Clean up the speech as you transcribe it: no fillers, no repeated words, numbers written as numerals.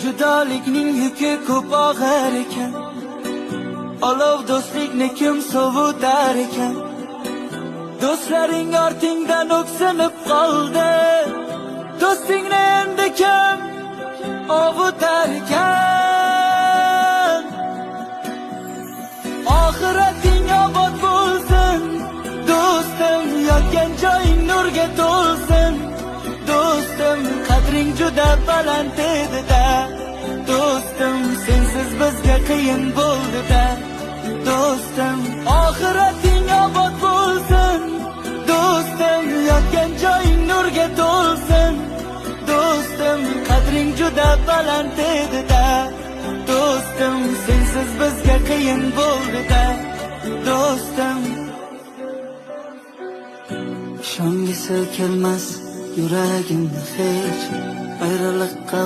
judolikning yuki ko'p og'ir ekan. Olov do'stlikni kim sovutar ekan? Do'stlaring ortingdan o'ksinib qoldi. Do'stingni endi kim ovutar ekan? Oxirating obod bo'lsin do'stim, yotgan joying nurga to'lsin do'stim. Qadring juda baland edi-da do'stim, sensiz bizga qiyin bo'ldi-da do'stim. Oxirating obod bo'lsin do'stim, yotgan joying nurga to'lsin do'stim. Qadring juda baland edi-da do'stim, sensiz bizga qiyin bo'ldi-da do'stim. Ishongisi kelmas yuragimni hech ayriliqqa